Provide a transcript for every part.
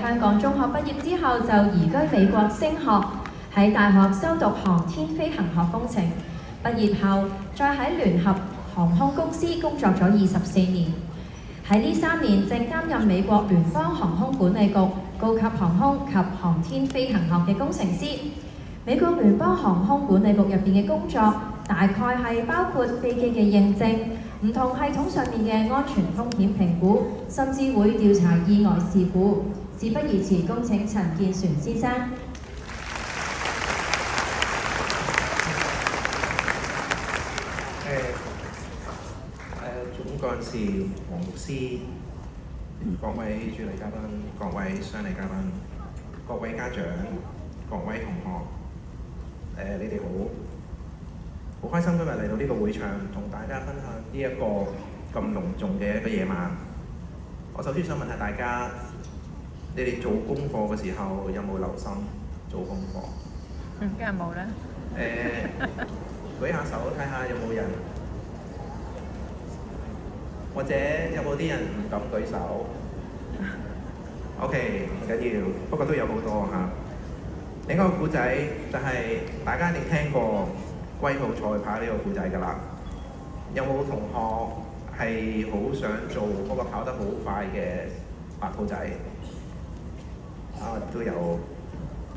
香港中學畢業之後就移居美國升學，喺大學修讀航天飛行學工程。畢業後再喺聯合航空公司工作咗24年。喺呢3年正擔任美國聯邦航空管理局高級航空及航天飛行學嘅工程師。美國聯邦航空管理局入邊嘅工作大概係包括飛機嘅認證、唔同系統上面嘅安全風險評估，甚至會調查意外事故。事不宜遲，恭請陳建璇先生。總幹事黃牧師、各位主禮嘉賓、各位商禮嘉賓、各位家長、各位同學，你哋好開心今日嚟到呢個會場，同大家分享呢一個咁隆重嘅一個夜晚。我首先想問下大家，你哋做功課嘅時候有冇留心做功課？梗係冇啦。舉下手睇下有冇人，或者有冇啲人唔敢舉手 ？OK， 唔緊要，不過都有好多嚇。另一個故仔就係大家一定聽過龜兔賽跑呢個故仔㗎啦。有冇同學係好想做嗰個跑得好快嘅白兔仔？啊，都有。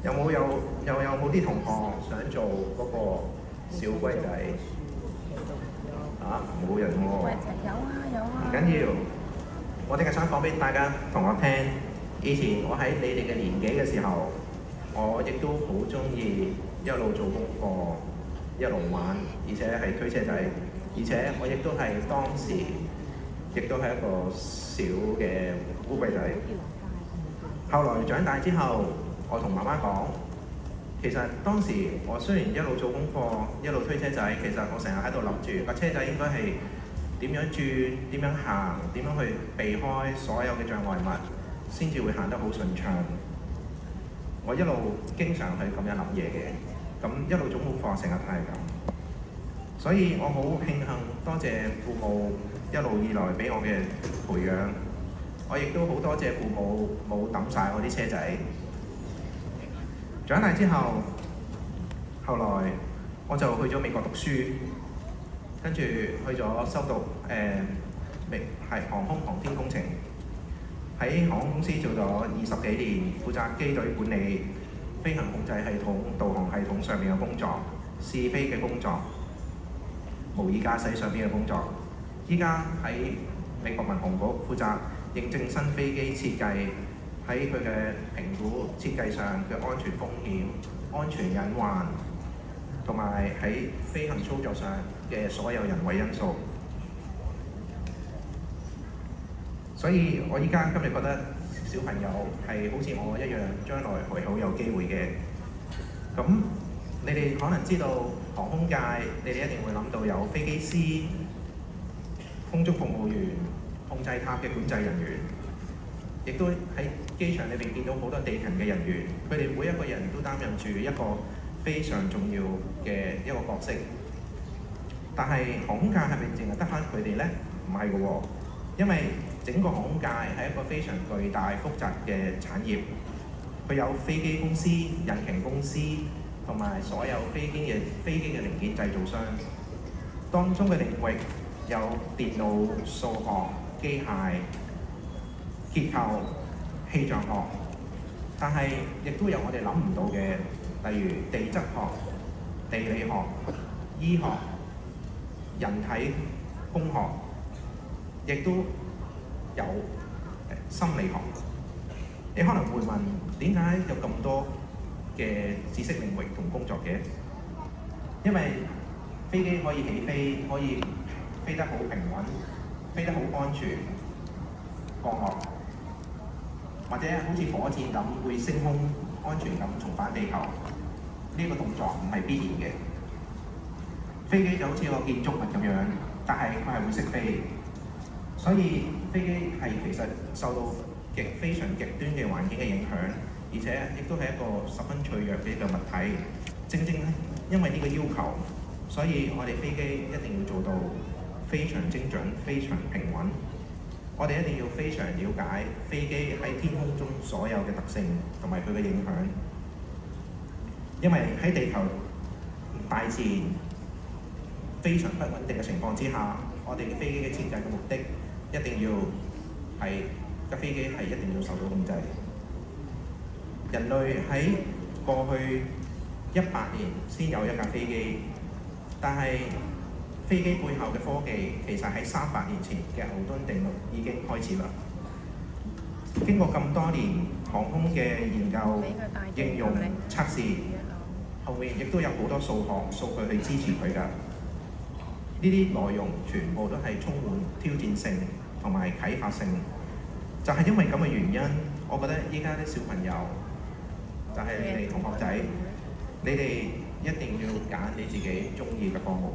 有冇啲同學想做嗰個小龜仔？啊，冇人喎。有啊。唔緊要，我淨係想講俾大家同學聽，以前我喺你哋嘅年紀嘅時候，我亦都好中意一路做功課，一路玩，而且係推車仔，而且我亦都係當時，亦都係一個小嘅烏龜仔。後來長大之後，我同媽媽講，其實當時我雖然一路做功課，一路推車仔，其實我成日喺度諗住個車仔應該係點樣轉、點樣行、點樣去避開所有嘅障礙物，先至會行得好順暢。我一路經常係咁樣諗嘢嘅，咁一路做功課成日都係咁。所以我好慶幸，多謝父母一路以來俾我嘅培養。我亦都好多謝父母冇抌晒我啲車仔。長大之後，後來我就去咗美國讀書，跟住去咗修讀航空航天工程。喺航空公司做咗20幾年，負責機隊管理、飛行控制系統、導航系統上面嘅工作、試飛嘅工作、模擬駕駛上邊嘅工作。依家喺美國民航局負責認證新飛機設計，喺佢嘅評估設計上嘅安全風險、安全隱患，同埋喺飛行操作上嘅所有人為因素。所以我依家今日覺得小朋友係好似我一樣，將來係好有機會嘅。咁你哋可能知道航空界，你哋一定會諗到有飛機師、空中服務員、控制塔嘅管制人員，亦都喺機場裏邊見到好多地勤嘅人員。佢哋每一個人都擔任住一個非常重要嘅一個角色。但係航空界係咪淨係得返佢哋呢？唔係嘅喎，因為整個航空界係一個非常巨大複雜嘅產業，佢有飛機公司、引擎公司同埋所有飛機嘅零件製造商。當中嘅領域有電腦、數學、機械、結構、氣象學，但係亦都有我哋諗唔到嘅，例如地質學、地理學、醫學、人體工學，亦都有心理學。你可能會問，點解有咁多嘅知識領域同工作嘅？因為飛機可以起飛，可以飛得好平穩，飛得好安全，降落，或者好似火箭咁會升空，安全咁重返地球。呢個動作唔係必然嘅。飛機就好似個建築物咁樣，但係佢係會識飛。所以飛機係其實受到非常極端嘅環境嘅影響，而且亦都係一個十分脆弱嘅一個物體。正正因為呢個要求，所以我哋飛機一定要做到非常精準、非常平穩。我哋一定要非常了解飛機喺天空中所有嘅特性同埋佢嘅影響，因為喺地球大自然非常不穩定嘅情況之下，我哋飛機嘅設計嘅目的一定要係架飛機係一定要受到控制。人類喺過去100年先有一架飛機，但係飛機背後嘅科技其實喺300年前嘅牛頓定律已經開始啦。經過咁多年航空嘅研究、應用、測試，後面亦都有好多數學數據去支持佢㗎。呢啲內容全部都係充滿挑戰性同埋啟發性。就係因為咁嘅原因，我覺得依家啲小朋友，就係你哋同學仔，你哋一定要揀你自己中意嘅科目。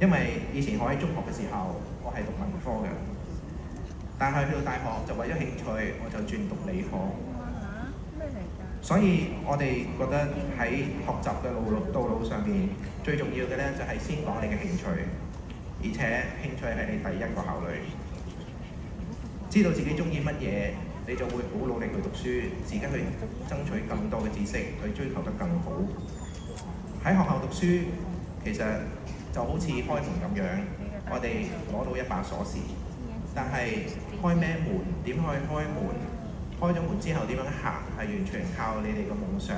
因為以前我喺中學嘅時候，我係讀文科嘅，但係去到大學就為咗興趣，我就轉讀理科。所以我哋覺得喺學習嘅道路上面，最重要嘅咧就係先講你嘅興趣，而且興趣係你第一個考慮。知道自己中意乜嘢，你就會好努力去讀書，自己去爭取更多嘅知識，去追求得更好。喺學校讀書其實就好似開門咁樣，我哋攞到一把鎖匙，但係開咩門？點去開門？開咗門之後點樣行？係完全靠你哋嘅夢想、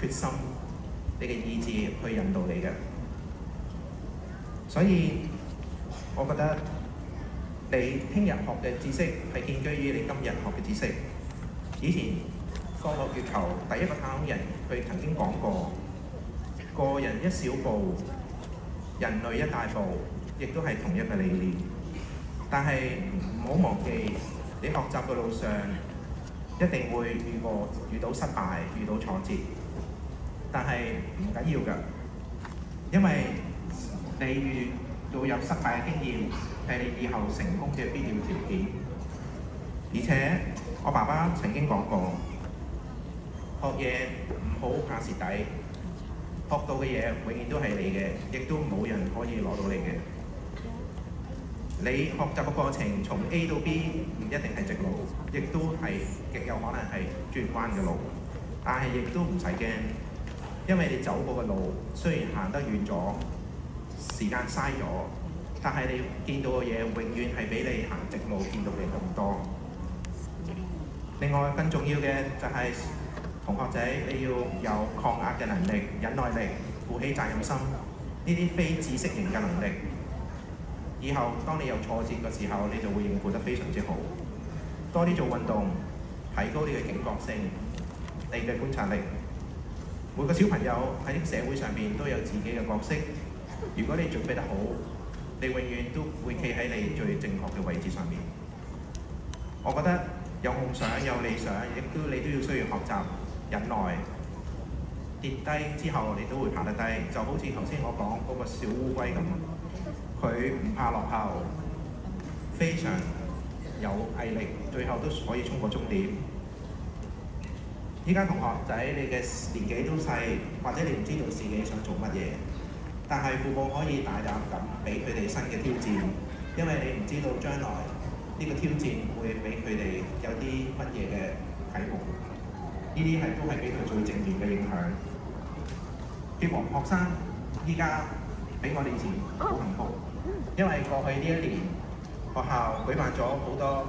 決心、你嘅意志去引導你嘅。所以，我覺得你聽日學嘅知識係建基於你今日學嘅知識。以前降落月球第一個太空人，佢曾經講過：個人一小步，人類一大步，亦都係同一個理念。但係唔好忘記，你學習嘅路上一定會遇到失敗、遇到挫折，但係唔緊要㗎，因為你遇到有失敗嘅經驗，係你以後成功嘅必要條件。而且我爸爸曾經講過，學嘢唔好怕蝕底。學到嘅嘢永遠都係你嘅，亦都冇人可以攞到你嘅。你學習嘅過程從 A 到 B 唔一定係直路，亦都係極有可能係轉彎嘅路。但係亦都唔使驚，因為你走過嘅路雖然行得遠咗，時間嘥咗，但係你見到嘅嘢永遠係比你行直路見到嘅更多。另外更重要嘅就係同學仔，你要有抗壓嘅能力、忍耐力、負起責任心，呢啲非知識型嘅能力。以後當你有挫折嘅時候，你就會應付得非常之好。多啲做運動，提高你嘅警覺性、你嘅觀察力。每個小朋友喺社會上邊都有自己嘅角色。如果你準備得好，你永遠都會企喺你最正確嘅位置上面。我覺得有夢想、有理想，你都要需要學習忍耐。跌低之後，你都會爬得低，就好似頭先我講嗰個小烏龜咁，佢唔怕落後，非常有毅力，最後都可以衝過終點。依家同學仔，你嘅年紀都細，或者你唔知道自己想做乜嘢，但係父母可以大膽咁俾佢哋新嘅挑戰，因為你唔知道將來呢個挑戰會俾佢哋有啲乜嘢嘅啟蒙。呢啲都係俾佢最正面嘅影響。希望學生依家比我哋以前好幸福，因為過去呢一年學校舉辦咗好多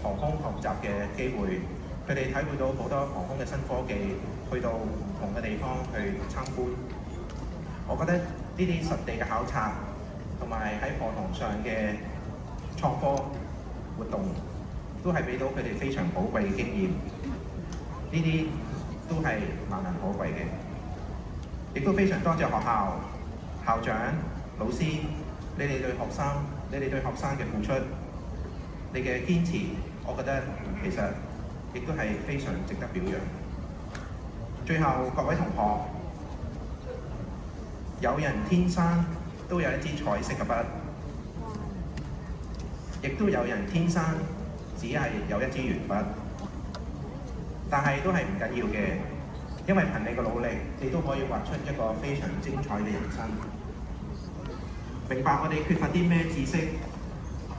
航空學習嘅機會，佢哋體會到好多航空嘅新科技，去到唔同嘅地方去參觀。我覺得呢啲實地嘅考察同埋喺課堂上嘅創科活動，都係俾到佢哋非常寶貴嘅經驗。呢啲都係難能可貴嘅，亦都非常多謝學校、校長、老師，你哋對學生嘅付出，你嘅堅持，我覺得其實亦都係非常值得表揚。最後，各位同學，有人天生都有一支彩色嘅筆，亦都有人天生只係有一支圓筆。但係都係唔緊要嘅，因為憑你嘅努力，你都可以畫出一個非常精彩嘅人生。明白我哋缺乏啲咩知識，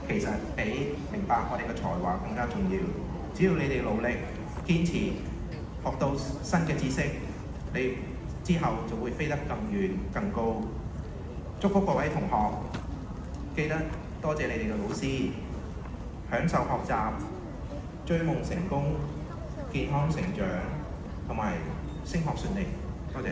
其其實比明白我哋嘅才華更加重要。只要你哋努力堅持，學到新嘅知識，你之後就會飛得更遠更高。祝福各位同學，記得多謝你哋嘅老師，享受學習，追夢成功，健康成長，同埋升學順利。多謝。